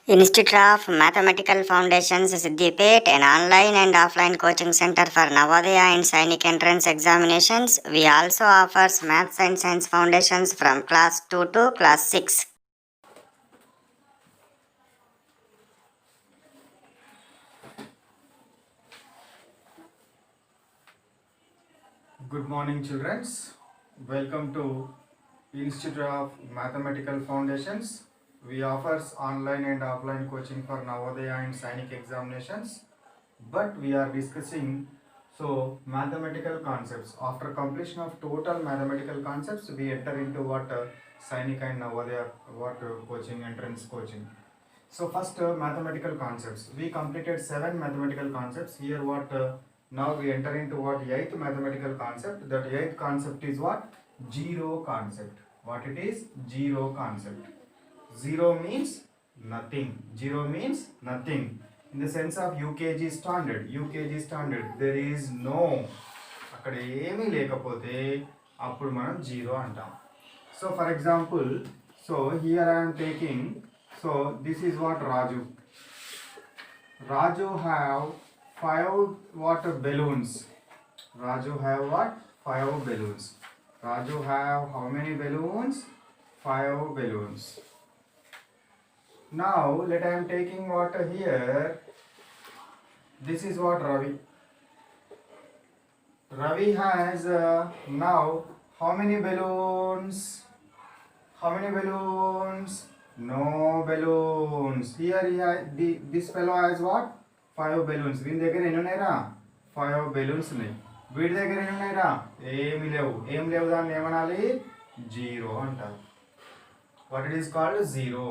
Institute of Mathematical Foundations, Siddipet, an online and offline coaching center for Navodaya and Sainik entrance examinations. We also offers Maths and Science Foundations from class 2 to class 6. Good morning, children. Welcome to Institute of Mathematical Foundations. We offers online and offline coaching for Navodaya and Sainik examinations. But we are discussing mathematical concepts. After completion of total mathematical concepts, we enter into what Sainik and Navodaya coaching, entrance coaching. So first mathematical concepts. We completed 7 mathematical concepts. Here now we enter into what eighth mathematical concept. That eighth concept is what? Zero concept. What it is? Zero concept. Zero means nothing. Zero means nothing. In the sense of UKG standard. UKG standard. There is no. అక్కడ ఏమీ లేకపోతే అప్పుడు మనం zero అంటాం. So for example, here I am taking. So this is what Raju. Raju have 5 what balloons. Raju have what? 5 balloons. Raju have how many balloons? 5 balloons. Now let I am taking what here. This is what Ravi. Ravi has now how many balloons? How many balloons? No balloons. Here this fellow has what? 5 balloons. వీని దగ్గర ఎన్ని ఉన్నాయిరా? 5 balloons ఉన్నాయి. వీడి దగ్గర ఎన్ని ఉన్నాయిరా? ఏమి లేవు. ఏం లేవు దాన్ని ఏమనాలి? జీరో అంటారు. What it is called? Zero.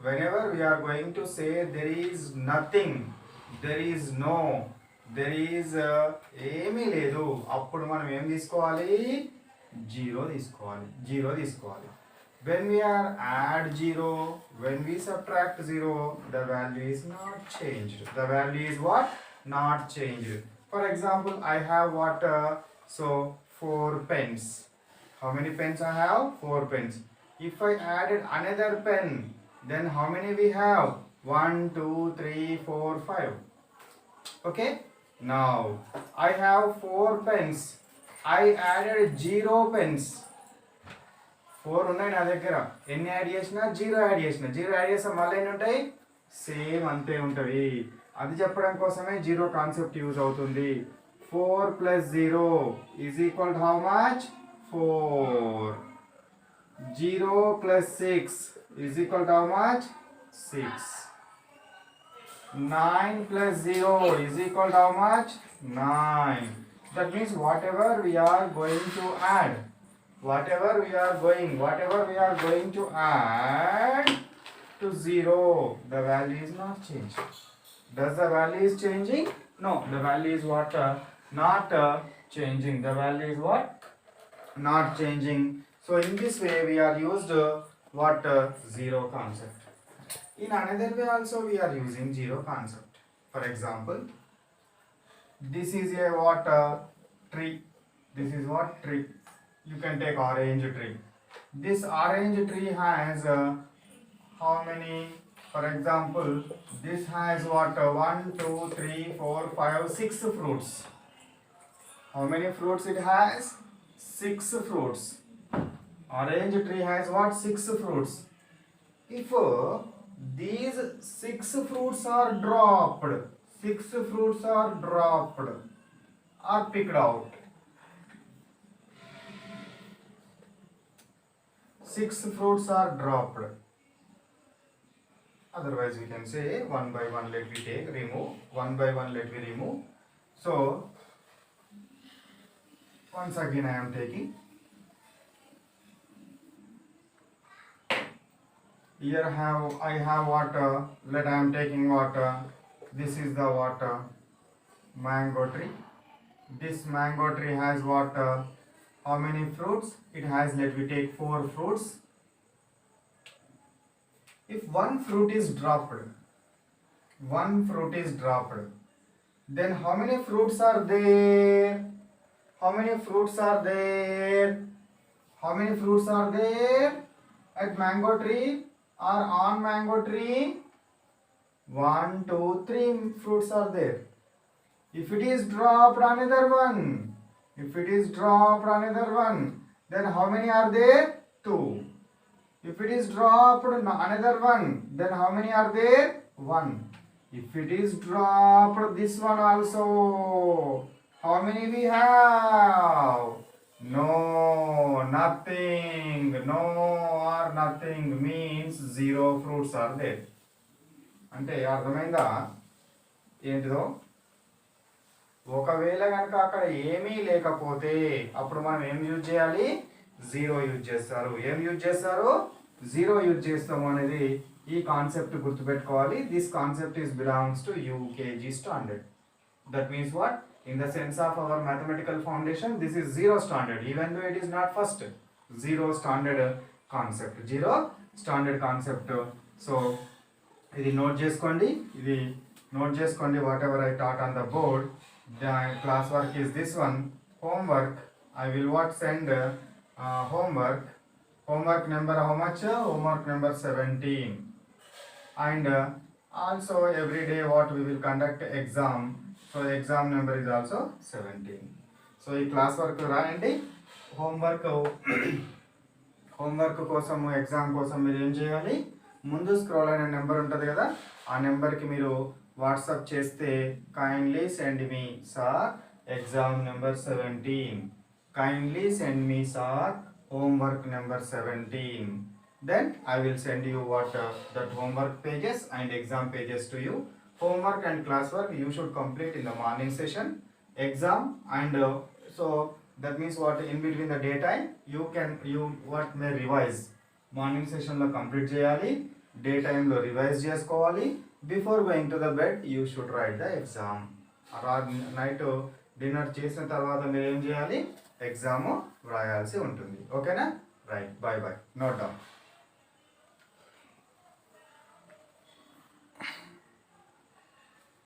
Whenever we are going to say there is nothing, there is no, there is ఏమీ లేదు, అప్పుడు మనం ఏం తీసుకోవాలి? జీరో తీసుకోవాలి. జీరో తీసుకోవాలి. When we are add 0, when we subtract 0, the value is not changed. The value is what? Not changed. For example, I have what? 4 pens. How many pens I have? 4 pens. If I added another pen, then how many we have? 1, 2, 3, 4, 5. Okay? Now, I have 4 pens. I added 0 pens. 4 ఉన్నాయి నా దగ్గర. ఎన్ని add చేసినా? 0 add చేసిన. 0 add చేస్తే మళ్ళీ ఎన్ని ఉంటాయి? సేమ్ అంతే ఉంటుంది. అది చెప్పడం కోసమే జీరో కాన్సెప్ట్ యూజ్ అవుతుంది. 4 + 0 is equal to how much? 4. 0 + 6 is equal to how much? 6. 9 + 0 is equal to how much? 9. That means whatever we are going to add, whatever we are going to add to 0, the value is not changing. Does the value is changing? No, the value is what? Not changing. The value is what? Not changing. So in this way we are used what? Zero concept. In another way also we are using zero concept. For example, this is a what? Tree. This is what? Tree. You can take orange tree. This orange tree has how many? For example, this has what? 1, 2, 3, 4, 5, 6 fruits. How many fruits it has? 6 fruits. Orange tree has what? 6 fruits. If these 6 fruits are dropped, 6 fruits are dropped or picked out. 6 fruits are dropped. Otherwise we can say one by one let me take, remove. One by one let me remove. So once again I am taking. Here I have water. Let I am taking water. This is the water. Mango tree. This mango tree has water. How many fruits? It has, let me take 4 fruits. If one fruit is dropped, then how many fruits are there? How many fruits are there? How many fruits are there at mango tree or on mango tree? 1 2 3 fruits are there. If it is dropped another one, if it is dropped another one, then how many are there? 2. If it is dropped another one, then how many are there? 1. If it is dropped this one also, how many we have? No, nothing. No or nothing means 0 fruits are there. అంటే అర్థమైందా ఏంటిదో? ఒకవేళ కనుక అక్కడ ఏమీ లేకపోతే అప్పుడు మనం ఏం యూజ్ చేయాలి? 0 యూజ్ చేస్తారు. ఏం యూజ్ చేస్తారు? 0 యూజ్ చేస్తాము అనేది ఈ కాన్సెప్ట్ గుర్తుపెట్టుకోవాలి. This concept is belongs to UKG standard. That means what? In the sense of our mathematical foundation this is 0 standard, even though it is not first. 0 standard concept, 0 standard concept. So ఇది note చేసుకోండి, ఇది note చేసుకోండి. Whatever I taught on the board. The class work is this one. Homework, I will what send homework. Homework number how much? Homework number 17. And also every day what we will conduct exam. So exam number is also 17. So ఈ class work రాయండి. Homework కోసం, exam కోసం మీరు ఏం చేయాలి? ముందు scroll అనే number ఉంటుంది కదా, ఆ నెంబర్కి మీరు వాట్సాప్ చేస్తే kindly send me sir exam number 17, kindly send me sir homework number 17, then I will send you what that homework pages and exam pages to you. Homework and classwork you should complete in the morning session. Exam and so that means what, in between the daytime you what may revise. Morning సెషన్లో complete చేయాలి, day టైంలో revise చేసుకోవాలి. Before going to the bed you should write the exam. Night dinner చేసిన తర్వాత మీరు ఏం చేయాలి? Exam వ్రాయాల్సి ఉంటుంది. ఓకేనా? Right, bye bye. Note down.